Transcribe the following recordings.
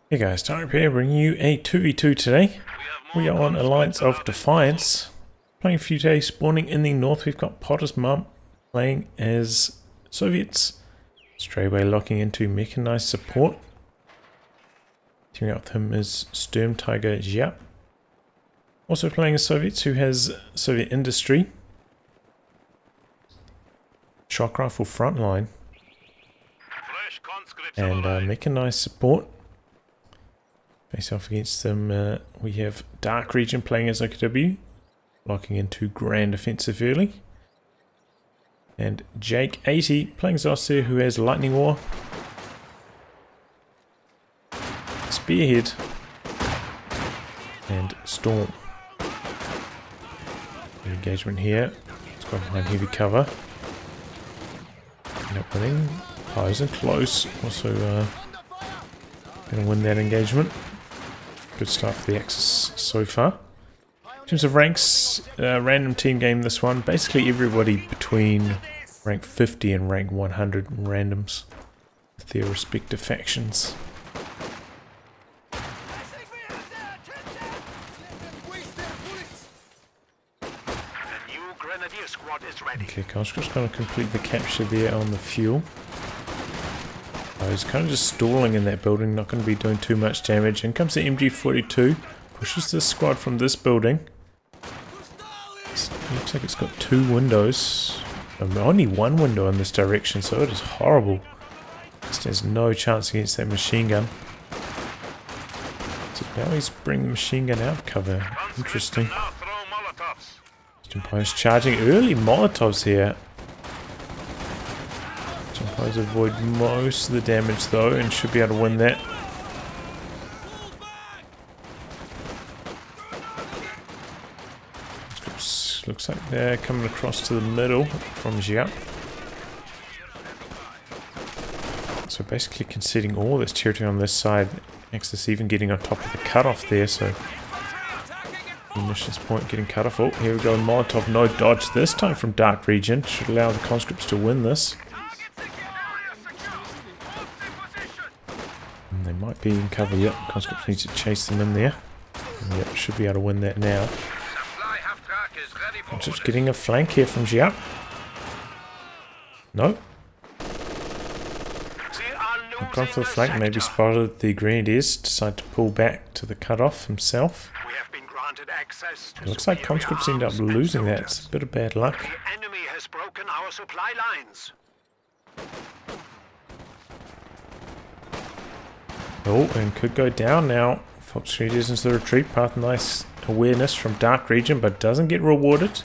Hey guys, Type here, bringing you a 2v2 today. We are on Alliance of Defiance. Playing a few days, spawning in the north. We've got Potter's Mum playing as Soviets. Straightaway locking into Mechanized support. Teaming up with him is Sturm Tiger Giap. Also playing as Soviets, who has Soviet Industry. Shock Rifle Frontline. And Mechanized support. Face off against them, we have DarkRegion playing as OKW, locking into Grand Offensive early. And Jake80 playing as Ostheer, who has Lightning War, Spearhead, and Storm. The engagement here, it's got behind heavy cover. Not winning, close and close, also going to win that engagement. Good start for the Axis so far. In terms of ranks, random team game this one. Basically everybody between rank 50 and rank 100 randoms with their respective factions. Okay, Conscript's going to complete the capture there on the fuel. He's kind of just stalling in that building, not going to be doing too much damage. In comes the MG42, pushes this squad from this building. Looks like it's got two windows. Only one window in this direction, so it is horrible. There's no chance against that machine gun. So now he's bringing the machine gun out of cover. Interesting. Empire's charging early Molotovs here. Empires avoid most of the damage though and should be able to win that. Looks like they're coming across to the middle from Giap. So basically conceding all this territory on this side. Axis even getting on top of the cutoff there, so munitions point getting cut off. Oh, here we go, Molotov, no dodge this time from DarkRegion. Should allow the conscripts to win this. And they might be in cover, yep, conscripts need to chase them in there. And yep, should be able to win that now. Conscripts getting a flank here from Giap. No. Gone for the flank, maybe spotted the Grenadiers, decide to pull back to the cutoff himself. It looks like conscripts end up losing that. It's a bit of bad luck. The enemy has broken our supply lines. Oh, and could go down now. Fox Grenadiers into the retreat path. Nice awareness from DarkRegion, but doesn't get rewarded.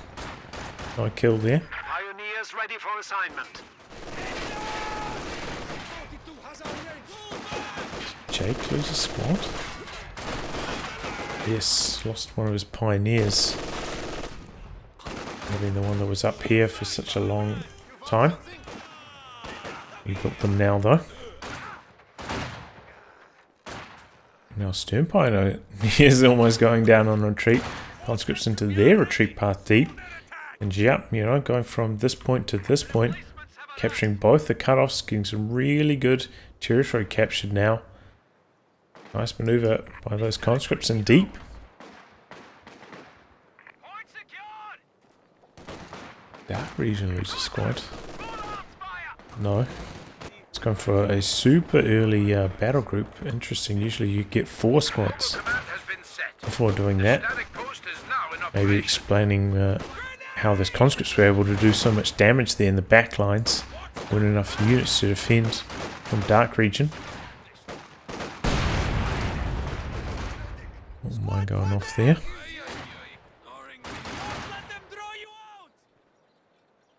No kill there. Pioneers ready for assignment. Jake loses squad. Yes, lost one of his pioneers. Maybe the one that was up here for such a long time. We got them now though. Now Sturm Pioneer is almost going down on retreat. Conscripts into their retreat path deep. And Giap, you know, going from this point to this point. Capturing both the cutoffs, getting some really good territory captured now. Nice maneuver by those conscripts in deep. DarkRegion loses squad. No. It's gone for a super early battle group. Interesting. Usually you get 4 squads before doing that. Maybe explaining how those conscripts were able to do so much damage there in the back lines. Weren't enough units to defend from DarkRegion. Mine going off there.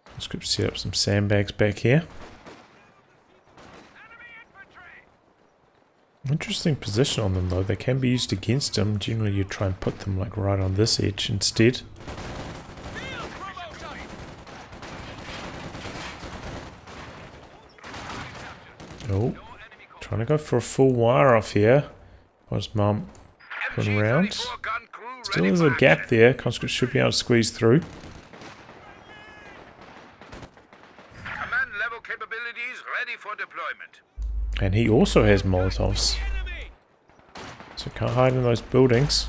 Conscripts set up some sandbags back here. Interesting position on them though. They can be used against them. Generally you try and put them like right on this edge instead. Oh, trying to go for a full wire off here. Was Mum putting around? Still there's a gap there. Conscripts should be able to squeeze through. Command level capabilities ready for deployment. And he also has Molotovs. So can't hide in those buildings.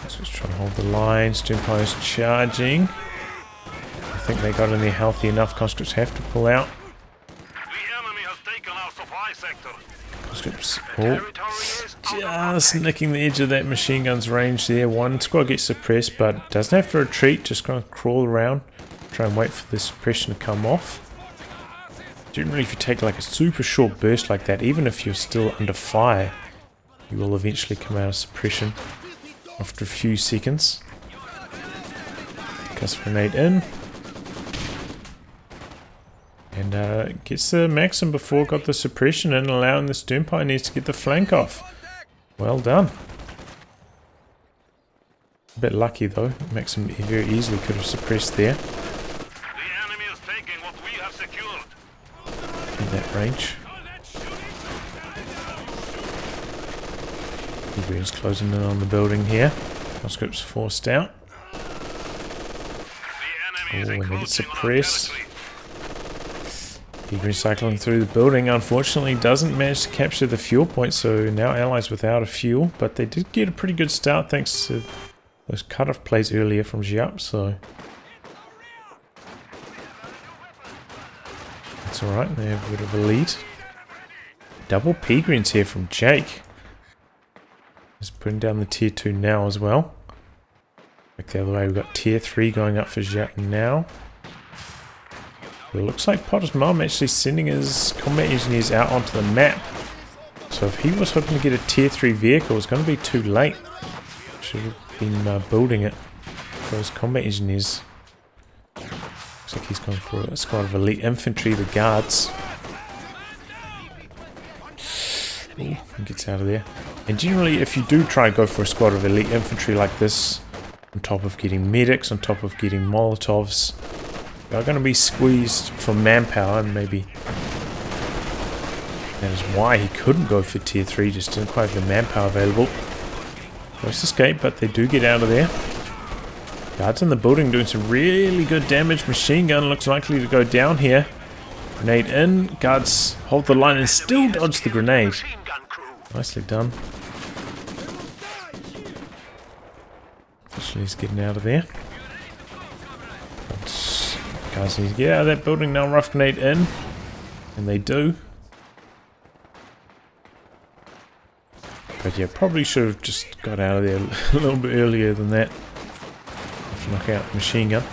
Let's just try and hold the line. Stimpo's charging. I think they got in there healthy enough. Conscripts have to pull out. Conscripts just nicking the edge of that machine gun's range there. One squad gets suppressed, but doesn't have to retreat. Just going to crawl around. Try and wait for the suppression to come off. Generally, if you take like a super short burst like that, even if you're still under fire, you will eventually come out of suppression after a few seconds. Cast grenade in. And gets the Maxim before got the suppression in, allowing the Stimpo to get the flank off. Well done. A bit lucky though. Maxim very easily could have suppressed there. In that range. He's closing in on the building here. Conscripts forced out. Oh, and they get suppressed. Recycling through the building, unfortunately doesn't manage to capture the fuel point, so now allies without a fuel, but they did get a pretty good start thanks to those cut-off plays earlier from Giap, so that's alright, they have a bit of a lead. Double P greens here from Jake. Just putting down the tier 2 now as well. Back the other way, we've got tier 3 going up for Giap now. It looks like Potter's mum actually sending his combat engineers out onto the map. So if he was hoping to get a tier 3 vehicle, it's going to be too late. Should have been building it for his combat engineers. Looks like he's going for a squad of elite infantry, the guards. Ooh, he gets out of there. And generally, if you do try and go for a squad of elite infantry like this, on top of getting medics, on top of getting Molotovs, are going to be squeezed for manpower, and maybe that is why he couldn't go for tier 3, just didn't quite have the manpower available. Close escape, but they do get out of there. Guards in the building doing some really good damage. Machine gun looks likely to go down here. Grenade in, guards hold the line and still dodge the grenade. Nicely done. Officially he's getting out of there. Guys need to get out of that building now. Rough grenade in. And they do. But yeah, probably should have just got out of there a little bit earlier than that. Let's knock out the machine gun.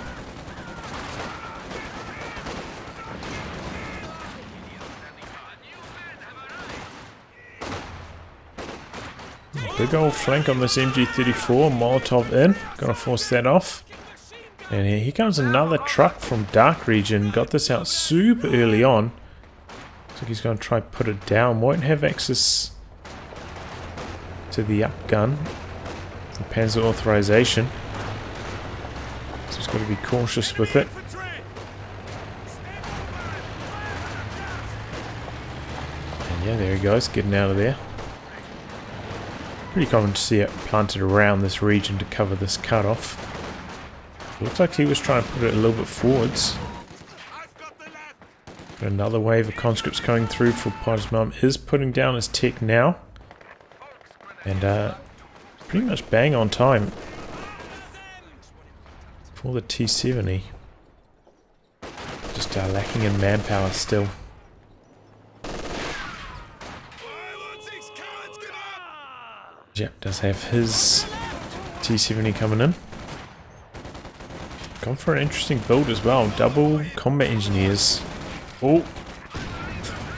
Big old flank on this MG34. Molotov in. Gonna force that off. And here comes another truck from DarkRegion. Got this out super early on. Looks like he's going to try put it down. Won't have access to the up gun. The Panzer authorization. So he's got to be cautious with it. And yeah, there he goes, getting out of there. Pretty common to see it planted around this region to cover this cutoff. Looks like he was trying to put it a little bit forwards. Got another wave of conscripts coming through for Potter's mum. Is putting down his tech now. And pretty much bang on time for the T70. Just lacking in manpower still. Giap does have his T70 coming in. Gone for an interesting build as well. Double combat engineers. Oh.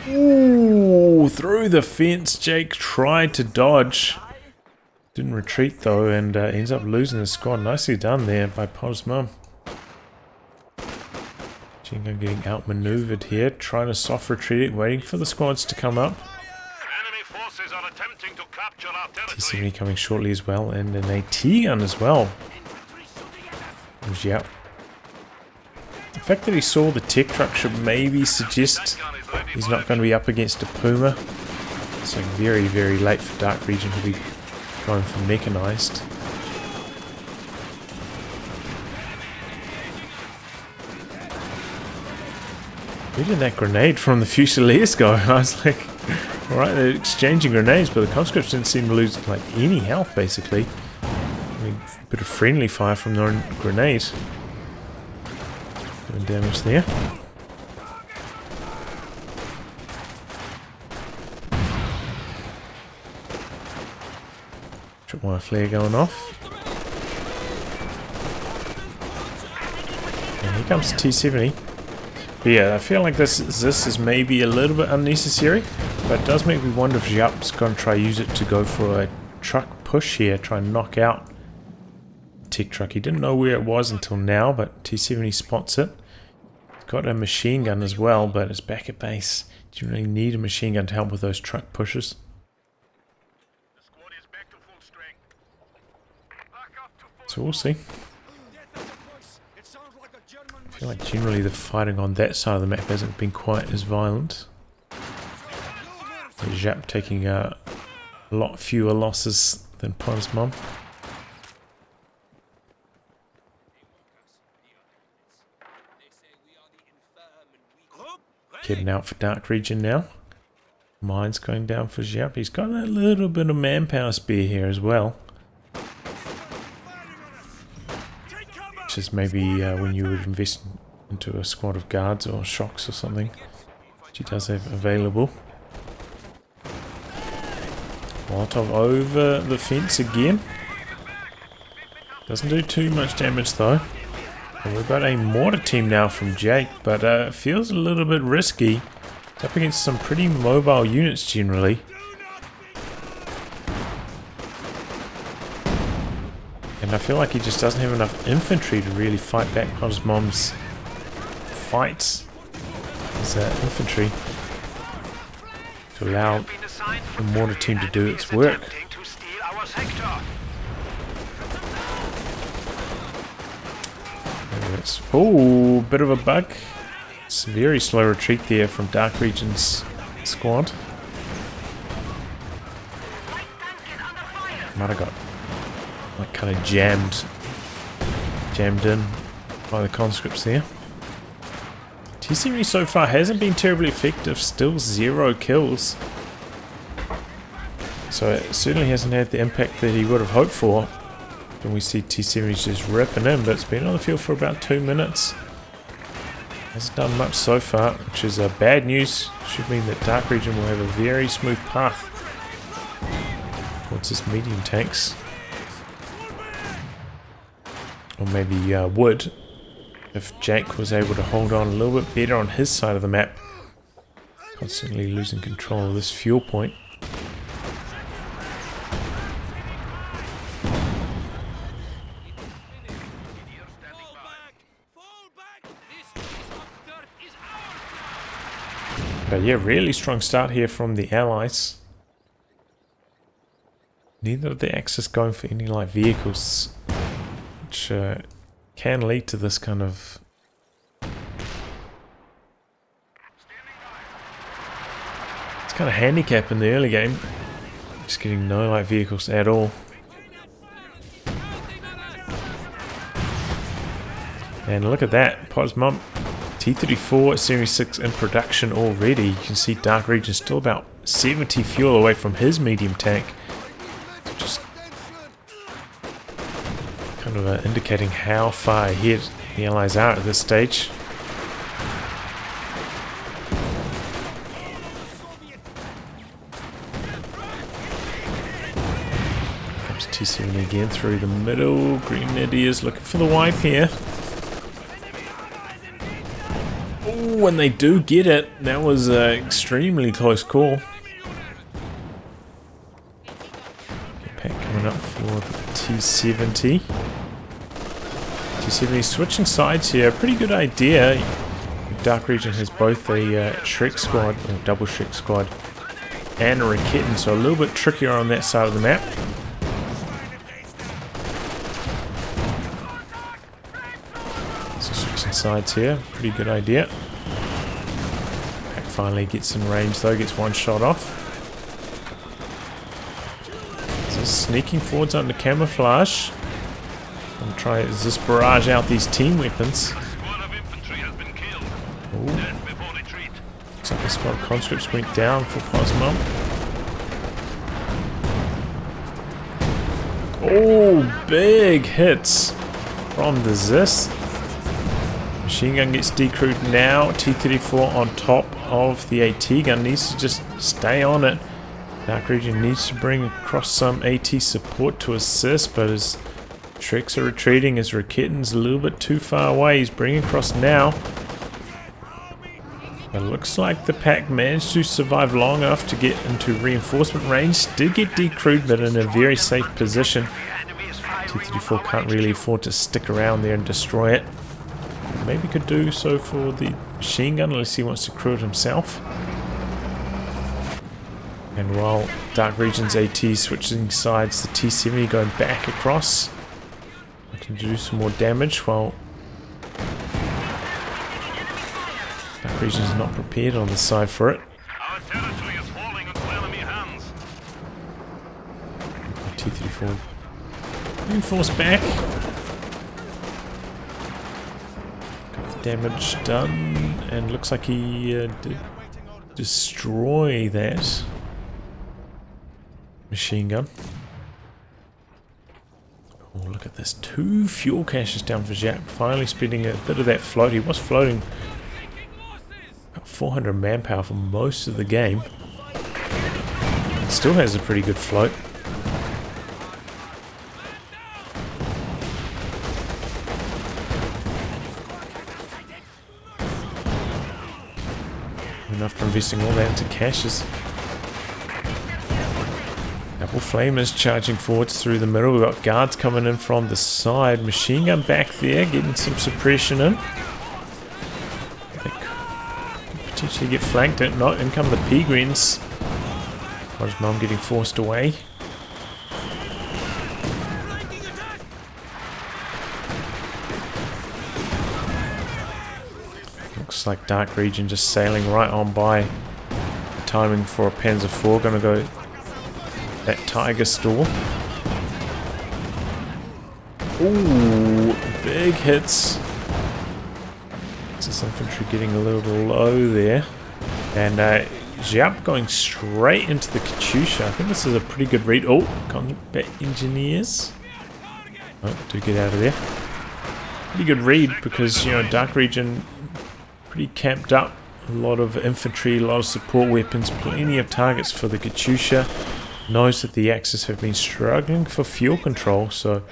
Ooh, through the fence. Jake tried to dodge. Didn't retreat though, and ends up losing the squad. Nicely done there by Potter's mum. Jingo getting outmaneuvered here. Trying to soft retreat it, waiting for the squads to come up. Enemy forces are attempting to capture our territory. T70 coming shortly as well, and an AT gun as well. Yep. The fact that he saw the tech truck should maybe suggest he's not going to be up against a Puma. So very, very late for DarkRegion to be going for Mechanised. Where did that grenade from the Fusiliers go? I was like, alright, they're exchanging grenades, but the conscripts didn't seem to lose like any health basically. I mean, a bit of friendly fire from their own grenade. Doing damage there. Tripwire flare going off. And here comes T70. But yeah, I feel like this is maybe a little bit unnecessary, but it does make me wonder if Giap's going to try use it to go for a truck push here, try and knock out tech truck. He didn't know where it was until now, but T70 spots it. He's got a machine gun as well, but it's back at base. Do you really need a machine gun to help with those truck pushes? So we'll see. I feel like generally the fighting on that side of the map hasn't been quite as violent. Giap taking a lot fewer losses than Potter's Mum. Heading out for DarkRegion now. Mine's going down for Giap. He's got a little bit of manpower spare here as well. Which is maybe when you would invest into a squad of guards or shocks or something. Which he does have available. Molotov over the fence again. Doesn't do too much damage though. And we've got a mortar team now from Jake, but feels a little bit risky. It's up against some pretty mobile units generally. And I feel like he just doesn't have enough infantry to really fight back Potter's Mom's fights. His infantry to allow the mortar team to do its work. Oh, bit of a bug. It's a very slow retreat there from DarkRegion's squad. Might have got like kind of jammed in by the conscripts there. T70 so far hasn't been terribly effective, still 0 kills. So it certainly hasn't had the impact that he would have hoped for. When we see T70 just ripping in, but it's been on the field for about 2 minutes. Hasn't done much so far, which is bad news. Should mean that DarkRegion will have a very smooth path towards his medium tanks. Or maybe would, if Jake was able to hold on a little bit better on his side of the map. Constantly losing control of this fuel point. But yeah, really strong start here from the Allies. Neither of the Axis going for any light vehicles, which can lead to this kind of handicap in the early game. Just getting no light vehicles at all. And look at that, Potter's Mum. T-34 Series 6 in production already. You can see DarkRegion still about 70 fuel away from his medium tank. Just kind of indicating how far ahead the Allies are at this stage. Comes T-70 again through the middle. Grenadiers looking for the wipe here. When they do get it, that was an extremely close call. Pack coming up for the T-70. T-70 switching sides here, pretty good idea. DarkRegion has both a Shrek squad, or double Shrek squad, and a Raketen, so a little bit trickier on that side of the map. So switching sides here, pretty good idea. Finally gets in range though, gets one shot off. So sneaking forwards under camouflage. And try to just barrage out these team weapons. Ooh. A lot of conscripts went down for Cosmo. Oh, big hits from the Zis. Machine gun gets decrewed now. T-34 on top of the AT gun. Needs to just stay on it. DarkRegion needs to bring across some AT support to assist, but his Shreks are retreating. His Raketten's a little bit too far away. He's bringing across now. It looks like the pack managed to survive long enough to get into reinforcement range. Did get decrewed, but in a very safe position. T-34 can't really afford to stick around there and destroy it. Maybe could do so for the machine gun unless he wants to crew it himself. And while DarkRegion's AT switching sides, the T-70 going back across. Looking to do some more damage while DarkRegion's not prepared on the side for it. Our territory is falling into enemy hands. T-34 reinforce back. Got the damage done, and looks like he did destroy that machine gun. Oh, look at this. 2 fuel caches down for Giap. Finally spending a bit of that float. He was floating about 400 manpower for most of the game. Still has a pretty good float. After investing all that into caches. Double flamers charging forwards through the middle. We've got guards coming in from the side. Machine gun back there, getting some suppression in. They could potentially get flanked. No, in come the Peagrens. Mom getting forced away. Looks like DarkRegion just sailing right on by. Timing for a Panzer IV. Gonna go that Tiger store. Ooh, big hits. This infantry getting a little low there. And Giap going straight into the Katyusha. I think this is a pretty good read. Oh, combat engineers. Oh, do get out of there. Pretty good read because, you know, DarkRegion pretty camped up. A lot of infantry, a lot of support weapons, plenty of targets for the Katyusha. Knows that the Axis have been struggling for fuel control, so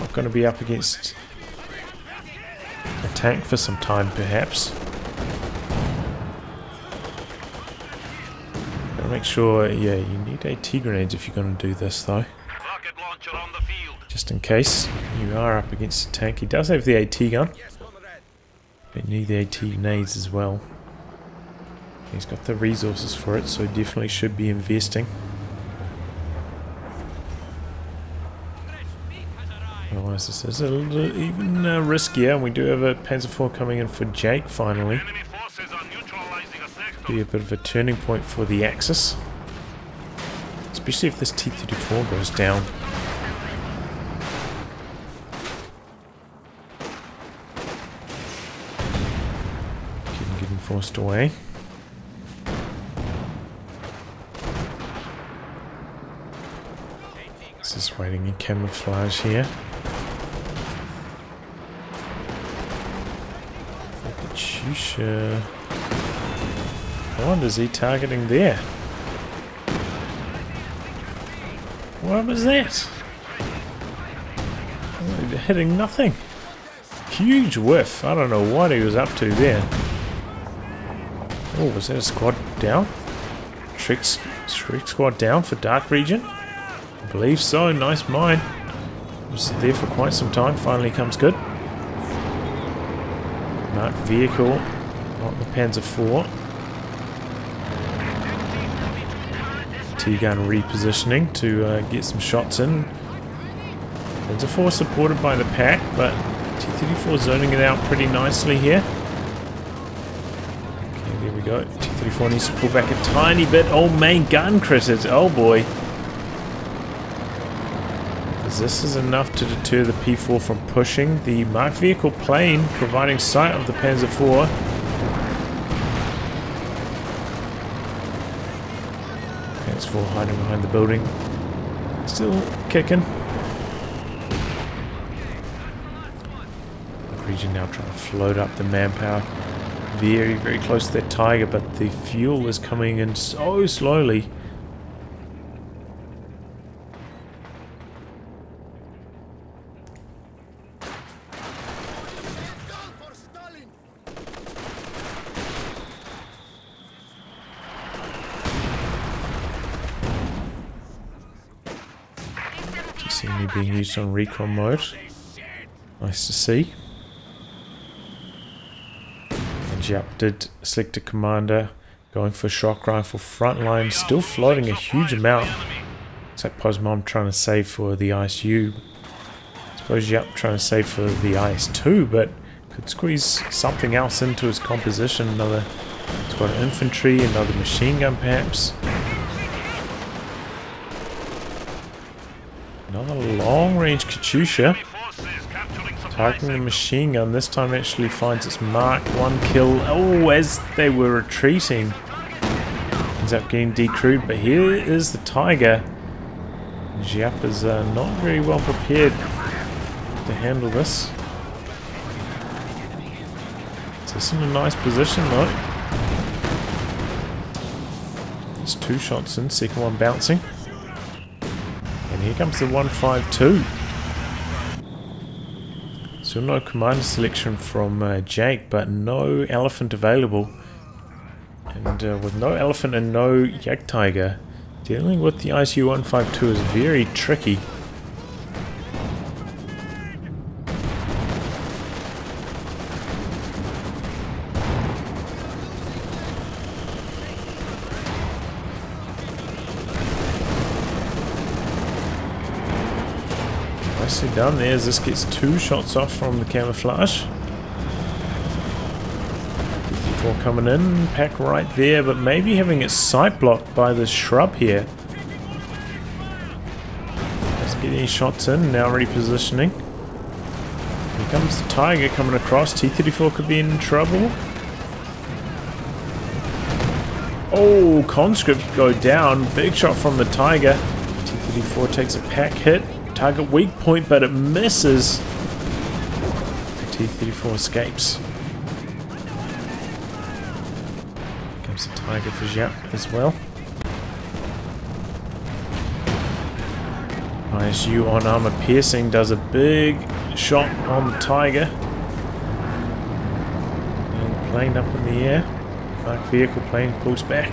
not going to be up against a tank for some time, perhaps. Gotta make sure, yeah, you need AT grenades if you're going to do this, though. Rocket launcher on the field. Just in case you are up against a tank. He does have the AT gun, but you need the AT grenades as well. He's got the resources for it, so definitely should be investing. Otherwise this is a little even riskier. We do have a Panzer IV coming in for Jake finally. Enemy forces are neutralizing a sector. Be a bit of a turning point for the Axis. Especially if this T-34 goes down. Getting forced away. This is waiting in camouflage here. Katyusha. What is he targeting there? What was that? Oh, hitting nothing. Huge whiff. I don't know what he was up to there. Oh, was that a squad down? Shrek squad down for DarkRegion? I believe so. Nice mine. Was there for quite some time. Finally comes good. Marked vehicle. Not the Panzer IV. T-gun repositioning to get some shots in. Panzer IV supported by the pack, but T-34 zoning it out pretty nicely here. Okay, there we go. T-34 needs to pull back a tiny bit. Oh, main gun critted. Oh boy. This is enough to deter the P4 from pushing. The marked vehicle plane providing sight of the Panzer IV. Thanks for hiding behind the building. Still kicking. DarkRegion now trying to float up the manpower. Very, very close to that Tiger, but the fuel is coming in so slowly. Seeing me being used on recon mode. Nice to see. And Giap did select a commander, going for shock rifle. Frontline still floating a huge amount. It's like Posmom trying to save for the ISU. I suppose Giap trying to save for the IS2, but could squeeze something else into his composition. Another squad of infantry, another machine gun perhaps. Another long-range Katyusha. Targeting the machine gun. This time actually finds its mark. One kill. Oh, as they were retreating. Ends up getting decrewed. But here is the Tiger. Giap is not very well prepared to handle this. It's in a nice position though. There's 2 shots in. Second one bouncing. And here comes the 152. Still no commander selection from Jake, but no elephant available. And with no elephant and no yak tiger, dealing with the ISU 152 is very tricky. Nicely done there as this gets 2 shots off from the camouflage. 4 coming in, pack right there, but maybe having its sight blocked by the shrub here. Let's get any shots in, now repositioning. Here comes the Tiger coming across. T-34 could be in trouble. Oh, conscript go down. Big shot from the Tiger. T-34 takes a pack hit. Target weak point, but it misses. T-34 escapes. Here comes the Tiger for Giap as well. ISU on armor piercing does a big shot on the Tiger. And the plane up in the air. Marked vehicle plane pulls back.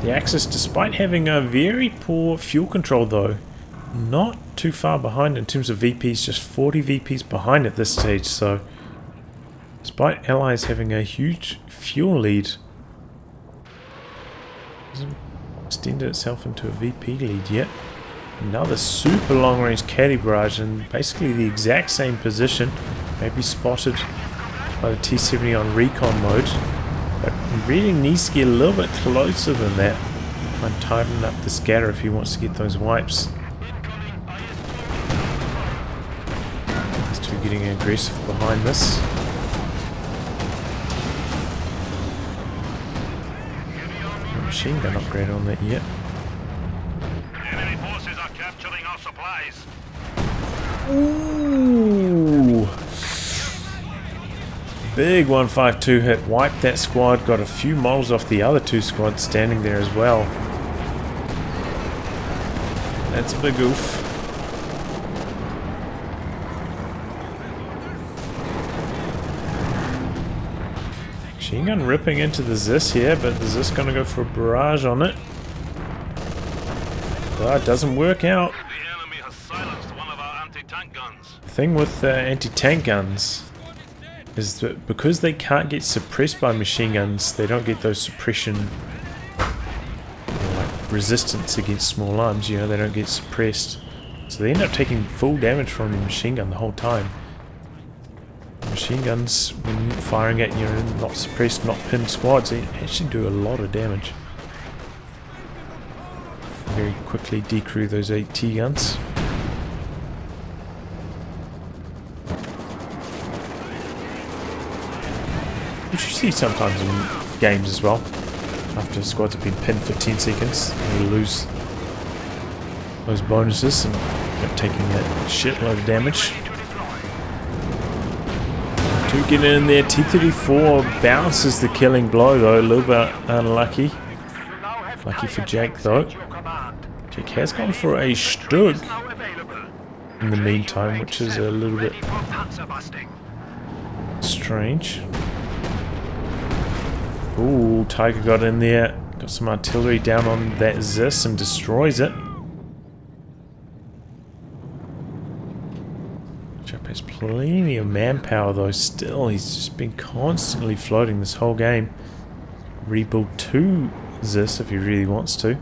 The Axis, despite having a very poor fuel control though, not too far behind in terms of VPs, just 40 VPs behind at this stage, so despite Allies having a huge fuel lead, hasn't extended itself into a VP lead yet. Another super long range caddy barrage in basically the exact same position, maybe spotted by the T-70 on recon mode. But really needs to get a little bit closer than that. Try and tighten up the scatter if he wants to get those wipes. These two getting aggressive behind this. No machine gun upgrade on that yet. Enemy forces are capturing our supplies. Ooh! Big 152 hit, wiped that squad, got a few models off the other 2 squads standing there as well. That's a big oof. Machine gun ripping into the Zis here, but the Zis gonna go for a barrage on it. But it doesn't work out. The enemy has silenced one of our anti-tank guns. The thing with anti-tank guns is that because they can't get suppressed by machine guns, they don't get those suppression, like resistance against small arms, you know, they don't get suppressed. So they end up taking full damage from the machine gun the whole time. Machine guns, when firing at your not suppressed, not pinned squads, they actually do a lot of damage. Very quickly decrew those AT guns. Which you see sometimes in games as well. After squads have been pinned for 10 seconds, they lose those bonuses and kept taking that shitload of damage. To get in there, T-34 bounces the killing blow though, a little bit unlucky. Lucky for Jake though. Jake has gone for a Stug in the meantime, which is a little bit strange. Ooh, Tiger got in there, got some artillery down on that Zis and destroys it. Giap has plenty of manpower though still, he's just been constantly floating this whole game. Rebuild 2 Zis if he really wants to.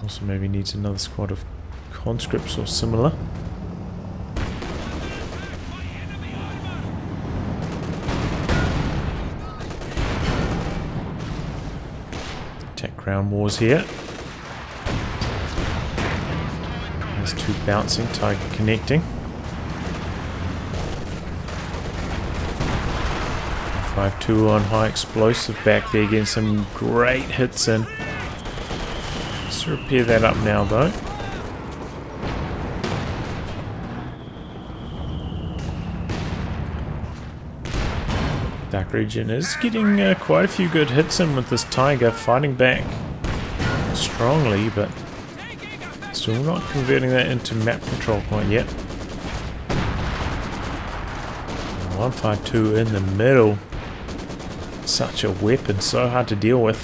Also maybe needs another squad of conscripts or similar. Attack ground wars here. There's 2 bouncing, Tiger connecting. 5-2 on high explosive back there, getting some great hits in. Let's repair that up now though. DarkRegion is getting quite a few good hits in with this Tiger, fighting back strongly, but still not converting that into map control quite yet. 152 in the middle. Such a weapon, so hard to deal with.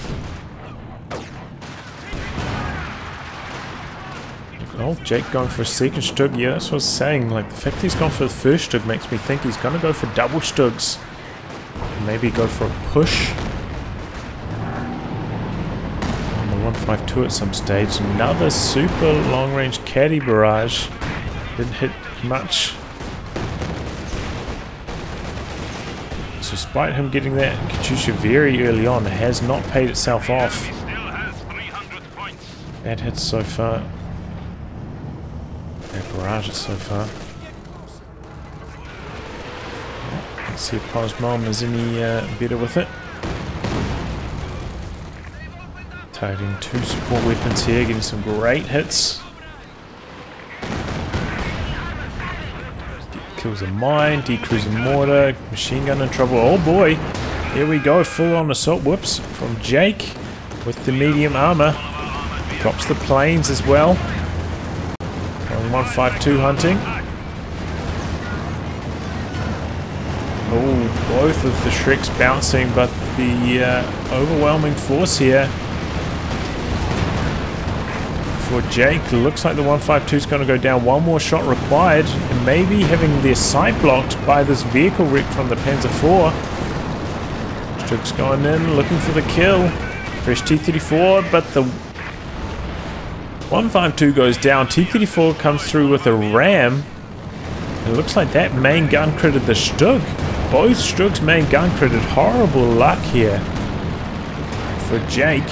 Oh, Jake going for a second Stug. Yeah, that's what I was saying. Like, the fact that he's gone for the first Stug makes me think he's going to go for double Stugs. Maybe go for a push on the 152 at some stage. Another super long range caddy barrage. Didn't hit much. So despite him getting that Katyusha very early on, it has not paid itself off. Bad hits so far. Bad barrages so far. Let's see if Posmom is any better with it. Targeting 2 support weapons here, getting some great hits. Kills a mine, decruising mortar, machine gun in trouble. Oh boy, here we go, full on assault whoops from Jake with the medium armor. Drops the planes as well. On 152 hunting. Oh, both of the Shreks bouncing, but the overwhelming force here for Jake. Looks like the 152 is going to go down. One more shot required, and maybe having their sight blocked by this vehicle wreck from the Panzer IV. Shreks going in, looking for the kill. Fresh T-34, but the 152 goes down. T-34 comes through with a ram. It looks like that main gun critted the Stug. Both Stug's main gun critted. Horrible luck here for Jake.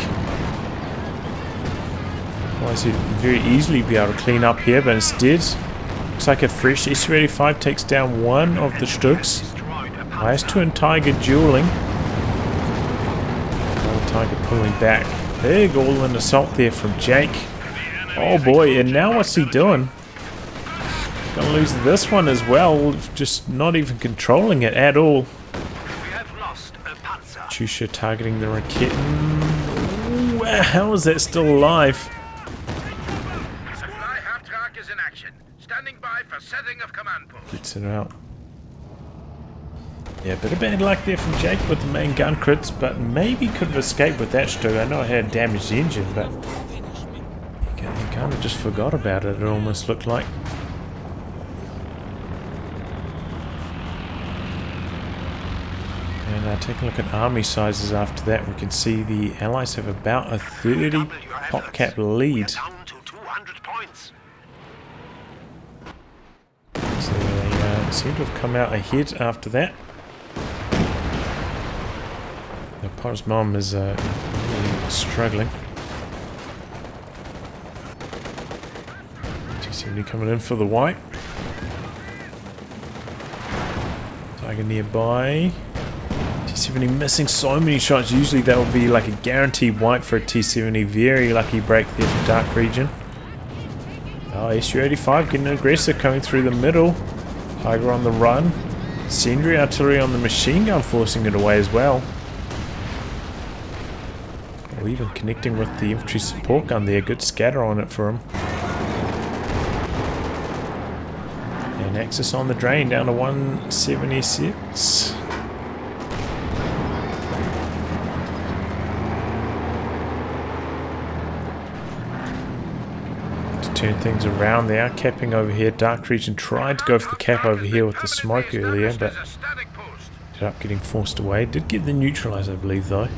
Otherwise he'd very easily be able to clean up here, but instead looks like a fresh SU-85 takes down one of the Stugs. IS-2 and Tiger dueling. Tiger pulling back. Big all-in assault there from Jake. Oh boy, and now what's he doing? Gonna lose this one as well, just not even controlling it at all. Katyusha targeting the Raket. How is that still alive? Supply half-track is in action. Standing by for setting of command post. Gets it out. Yeah, a bit of bad luck there from Jake with the main gun crits, but maybe could have escaped with that Stug. I know it had damaged the engine, but he kind of just forgot about it, it almost looked like. And take a look at army sizes after that. We can see the Allies have about a 30 pop cap lead. So they seem to have come out ahead after that. The Posmom is really struggling. T-70 coming in for the wipe. Tiger nearby. T70 missing so many shots. Usually that would be like a guaranteed wipe for a T70. Very lucky break there for DarkRegion. Oh, SU-85 getting aggressive, coming through the middle. Tiger on the run. Incendiary artillery on the machine gun, forcing it away as well. Or even connecting with the infantry support gun there. Good scatter on it for him. And Axis on the drain, down to 176. Turn things around. They are capping over here. DarkRegion tried to go for the cap over here with the smoke earlier, but ended up getting forced away. Did get the neutralize, I believe, though.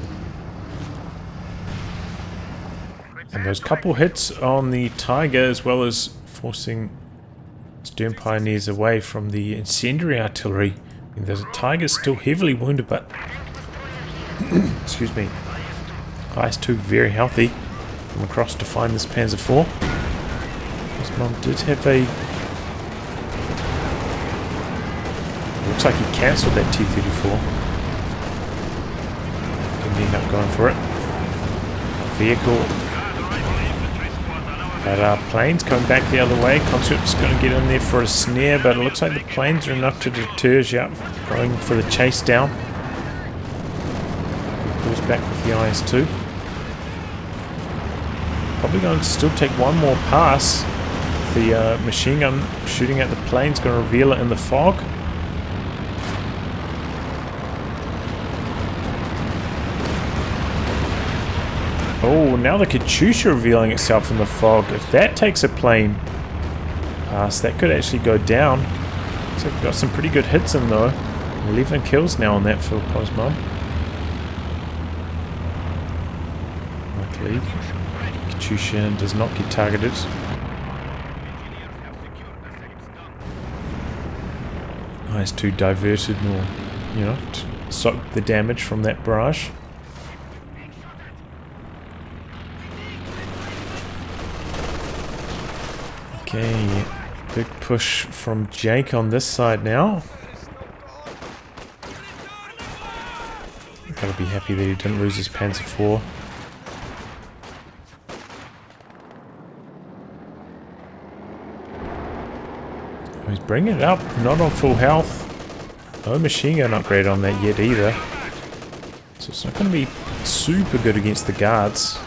And those couple hits on the Tiger, as well as forcing Stern Pioneers away from the incendiary artillery. I mean, the Tiger's still heavily wounded, but excuse me. IS-2 very healthy. Come across to find this Panzer IV. His mum did have a... Looks like he cancelled that T-34. Didn't end up going for it. Vehicle. But planes coming back the other way. Conscript's going to get in there for a snare, but it looks like the planes are enough to deter Giap going for the chase down. He pulls back with the IS-2. Probably going to still take one more pass. The machine gun shooting at the plane's going to reveal it in the fog. Oh, now the Katyusha revealing itself in the fog. If that takes a plane past, that could actually go down. So we've got some pretty good hits in though. 11 kills now on that for Cosmo. Luckily, Katyusha does not get targeted. IS-2 diverted or, you know, soaked the damage from that barrage. Okay, big push from Jake on this side now. Gotta be happy that he didn't lose his Panzer IV. He's bringing it up, not on full health. No machine gun upgrade on that yet either. So it's not going to be super good against the guards.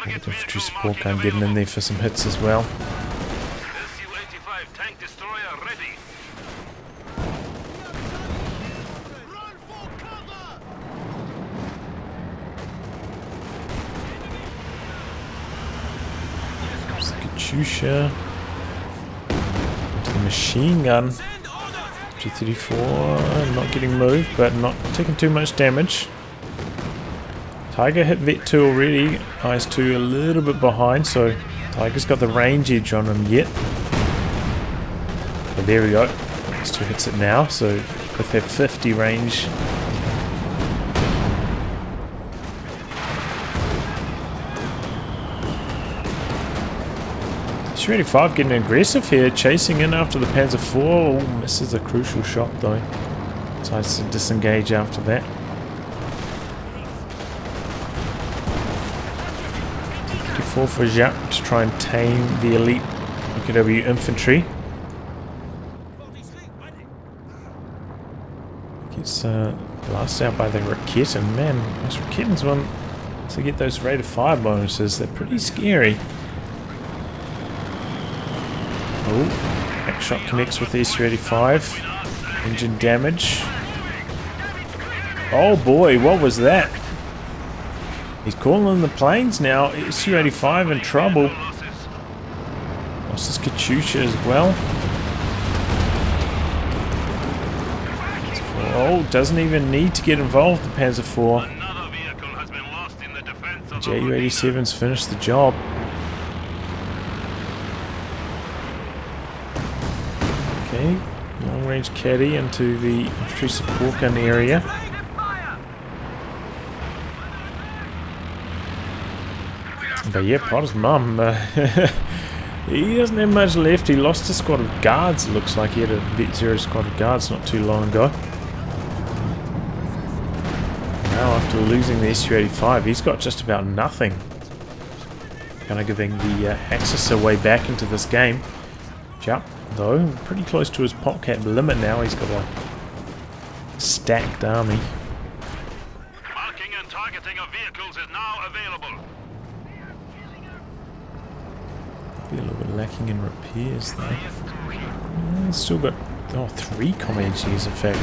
The infantry support gun getting in there for some hits as well. Tank destroyer ready. There's the Katyusha. The machine gun. G34 not getting moved, but not taking too much damage. Tiger hit Vet 2 already. IS-2 a little bit behind, so Tiger's got the range edge on him yet. But there we go. IS-2 hits it now, so both have 50 range. Giap getting aggressive here, chasing in after the Panzer IV. Oh, misses a crucial shot though. Decides to disengage after that. T-34 for Giap to try and tame the elite UKW infantry. Gets blasted out by the Raketen. Man, those Raketens want to get those rate of fire bonuses. They're pretty scary. Oh, back shot connects with the SU-85. Engine damage. Oh boy, what was that? He's calling the planes now. SU-85 in trouble. Lost his Katyusha as well. Oh, doesn't even need to get involved, the Panzer IV. The Ju-87's finished the job. Okay, long range caddy into the infantry support gun area. But yeah, Potter's mum, he doesn't have much left. He lost a squad of guards, it looks like. He had a Vet 0 squad of guards not too long ago. now after losing the SU-85. He's got just about nothing. Kind of giving the Axis a way back into this game. Giap, though, pretty close to his popcat limit now. He's got a stacked army. Marking and targeting of vehicles is now available. Be a little bit lacking in repairs though. He's still got 3 Comanches in fact.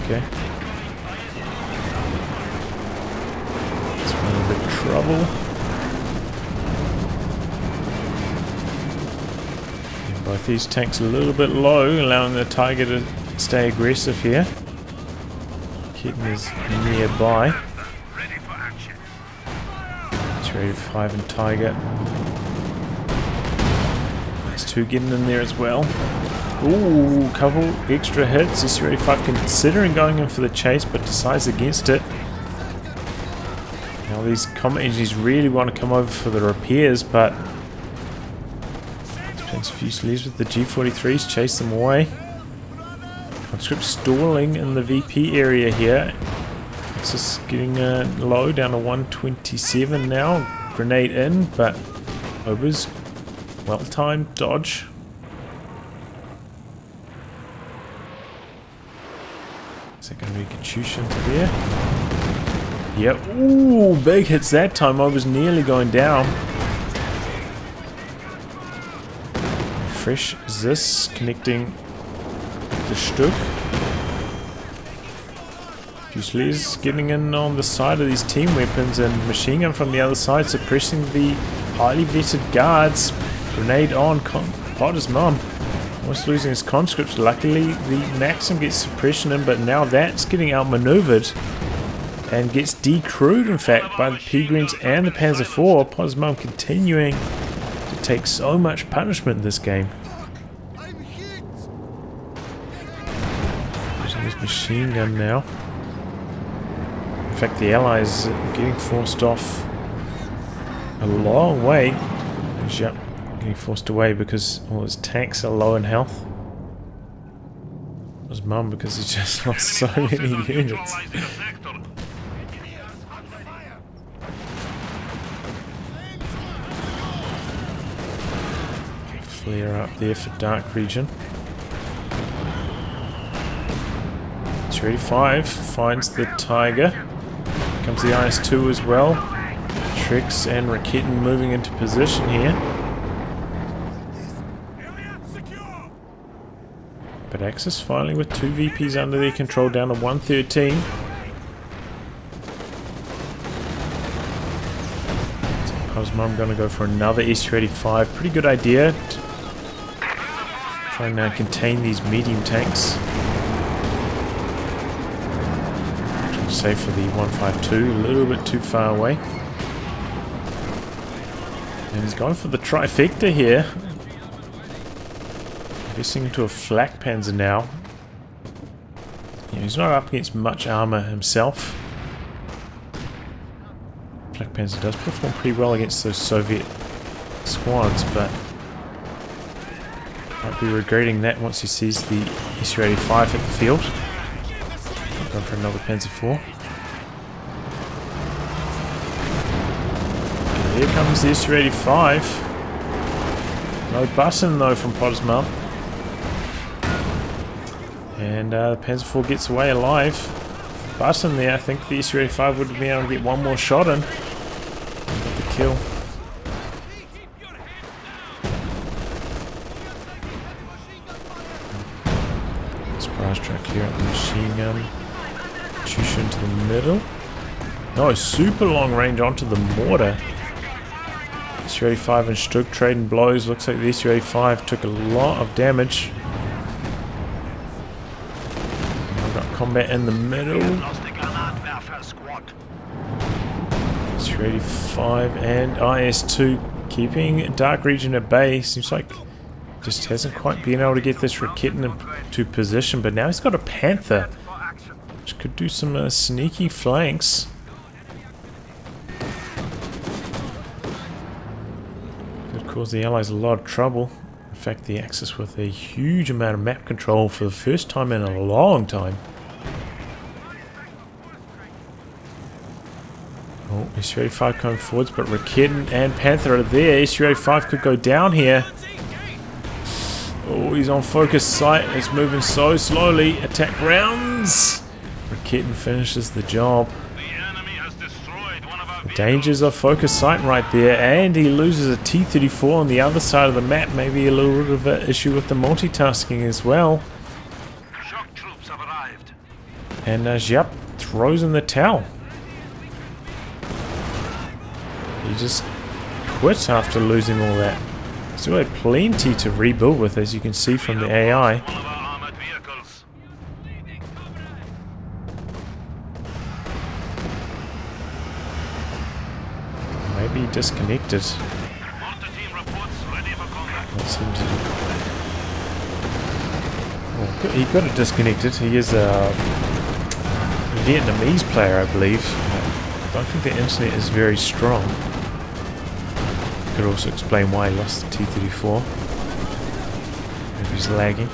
Okay. It's running a bit of trouble. And both these tanks a little bit low, allowing the Tiger to stay aggressive here. Kitten is nearby. It's ready for 5 and Tiger. There's 2 getting in there as well. Ooh, couple extra hits. SU-85 considering going in for the chase, but decides against it. Now these combat engineers really want to come over for the repairs, but Defense Fusiliers with the G43s chase them away. Conscript stalling in the VP area here. It's just getting low, down to 127 now. Grenade in, but Ober's well-timed dodge. Is that going to be a Katyusha into there? Yep. Ooh, big hits that time. I was nearly going down. Fresh Zis connecting the Stück. Fusiliers getting in on the side of these team weapons, and machine gun from the other side suppressing the highly vetted guards. Grenade on Potter's mum. Almost losing his conscripts. Luckily the Maxim gets suppression in, but now that's getting outmaneuvered and gets decrewed in fact by the P-Greens and the Panzer IV. Potter's mum continuing to take so much punishment in this game. Using his machine gun now. In fact, the Allies are getting forced off a long way. Yep, getting forced away because all his tanks are low in health. His mum because he's just lost so many units. Flare up there for DarkRegion. SU-85 finds the Tiger. Comes the IS-2 as well. Trix and Raketten moving into position here. But Axis finally with 2 VPs under their control, down to 113. Potter's mum going to go for another SU-85. Pretty good idea. Try and now contain these medium tanks. Safe for the 152, a little bit too far away. And he's gone for the trifecta here. Investing into a flak panzer now. Yeah, he's not up against much armor himself. Flak panzer does perform pretty well against those Soviet squads, but might be regretting that once he sees the SU-85 hit the field. Going for another Panzer IV. And here comes the SU-85. No button though from Potter's mum. And the Panzer IV gets away alive. Button there, I think the SU-85 would have been able to get one more shot in. Get the kill. Surprise track here at the machine gun. Katyusha into the middle. No, super long range onto the mortar. SU-85 and Stück trading blows. Looks like the SU-85 took a lot of damage. We've got combat in the middle. SU-85 and IS-2 keeping DarkRegion at bay. Seems like just hasn't quite been able to get this Raketten into position, but now he's got a Panther, which could do some sneaky flanks. Could cause the Allies a lot of trouble. In fact, the Axis with a huge amount of map control for the first time in a long time. Oh, SU-85 coming forwards, but Raketen and Panther are there. SU-85 could go down here. Oh, he's on focus sight. It's moving so slowly. Attack rounds. Raketen finishes the job. The dangers of focus sight right there, and he loses a T-34 on the other side of the map. Maybe a little bit of an issue with the multitasking as well. Shock troops have arrived. And Giap throws in the towel. He just quit after losing all that. Still had plenty to rebuild with, as you can see from the AI. One of our armored vehicles. Maybe disconnected. Mortar team reports ready for combat. That seems to... Oh, he got it disconnected. He is a Vietnamese player, I believe. I don't think the internet is very strong. Could also explain why he lost the T-34. Maybe he's lagging.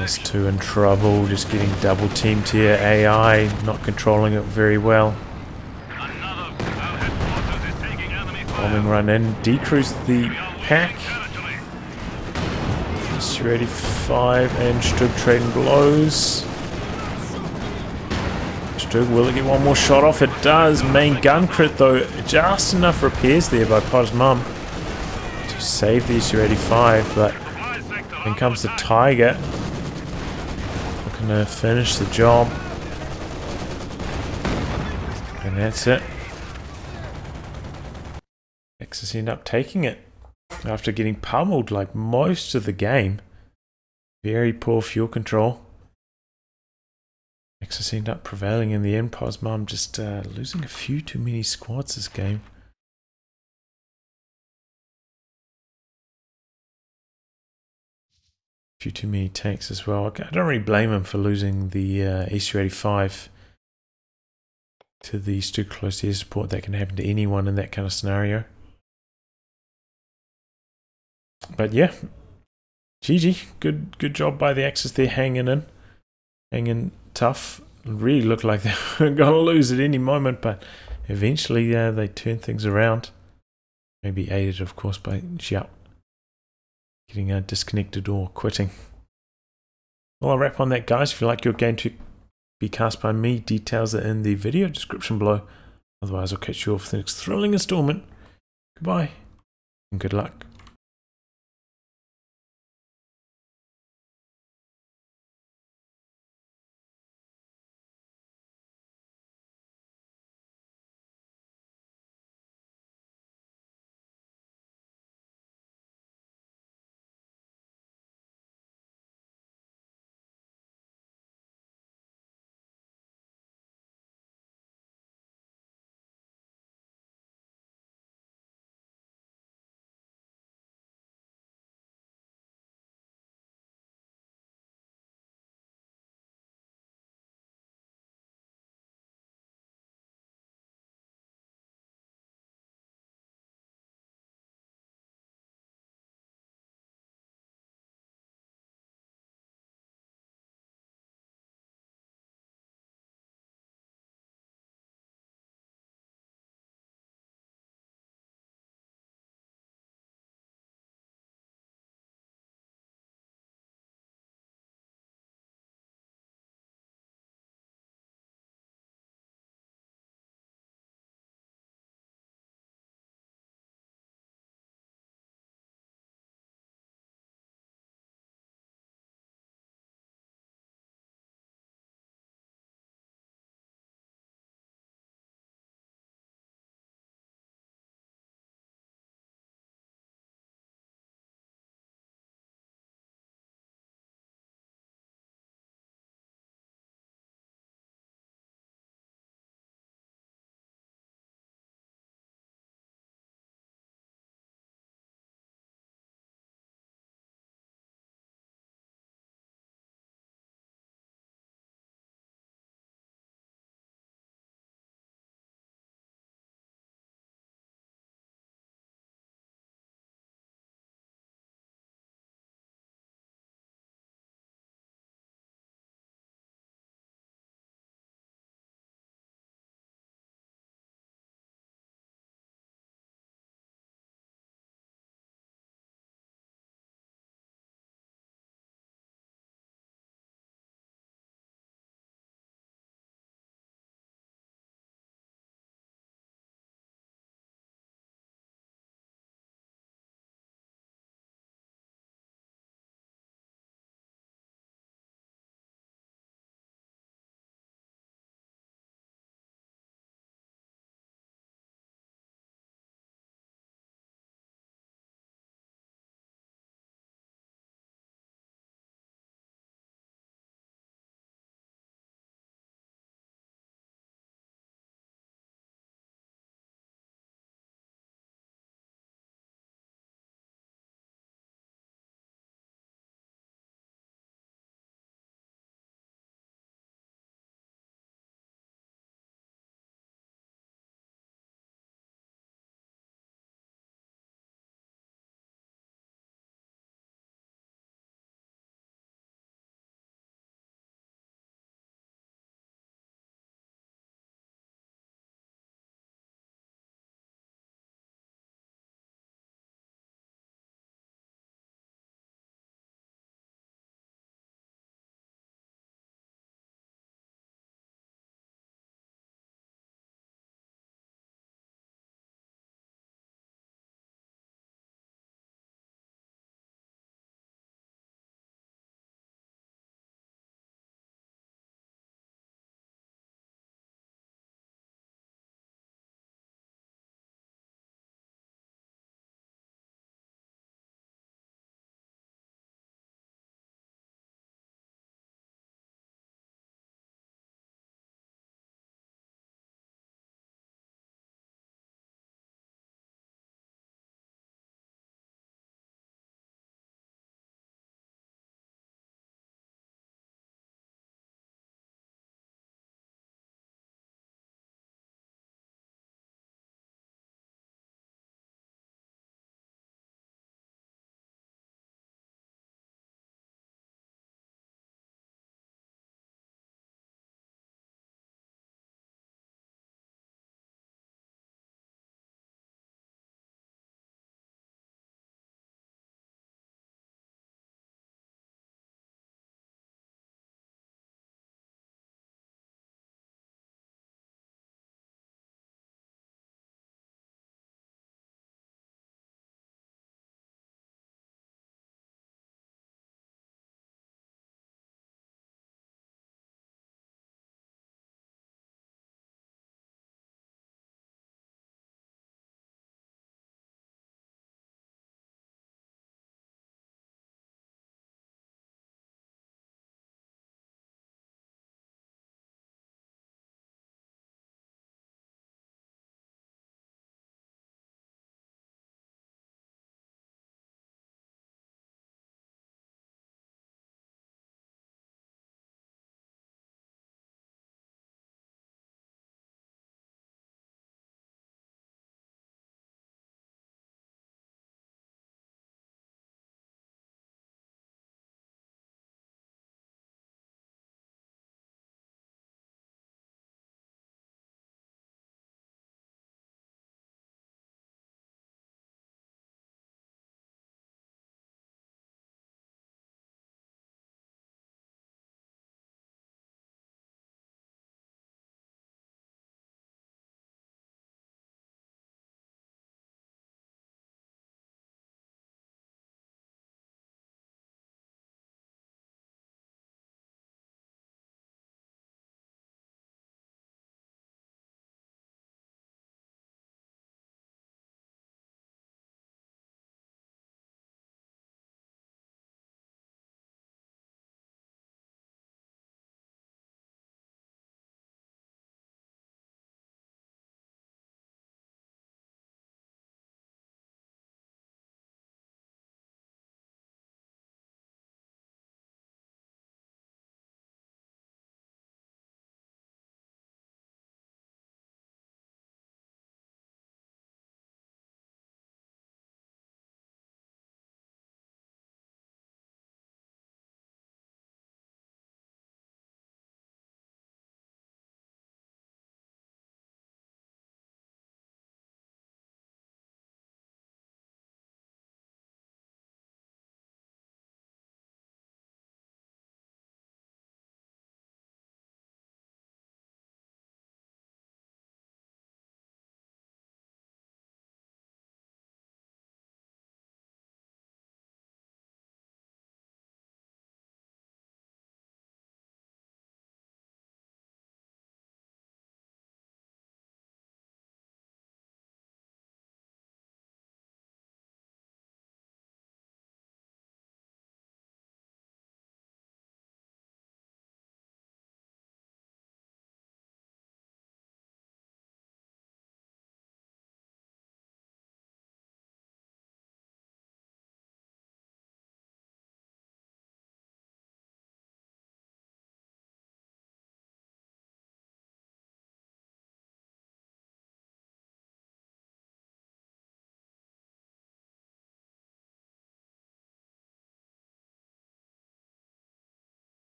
S2 in trouble, just getting double teamed here. AI not controlling it very well. Bombing run in, decrease the pack. SU-85 and Stug trading blows. Will it get one more shot off? It does. Main gun crit though. Just enough repairs there by Pod's mum to save the SU-85, but then comes the Tiger. Looking to finish the job. And that's it. Axis end up taking it after getting pummeled like most of the game. Very poor fuel control. Axis end up prevailing in the end. Posmum just losing a few too many squads this game. A few too many tanks as well. I don't really blame him for losing the SU-85 to the too close air support. That can happen to anyone in that kind of scenario. But yeah, GG. Good job by the Axis there, hanging tough. Really looked like they were going to lose at any moment, but eventually they turned things around. Maybe aided, of course, by Giap getting disconnected or quitting. Well, I'll wrap on that, guys. If you like your game to be cast by me, details are in the video description below. Otherwise, I'll catch you all for the next thrilling installment. Goodbye, and good luck.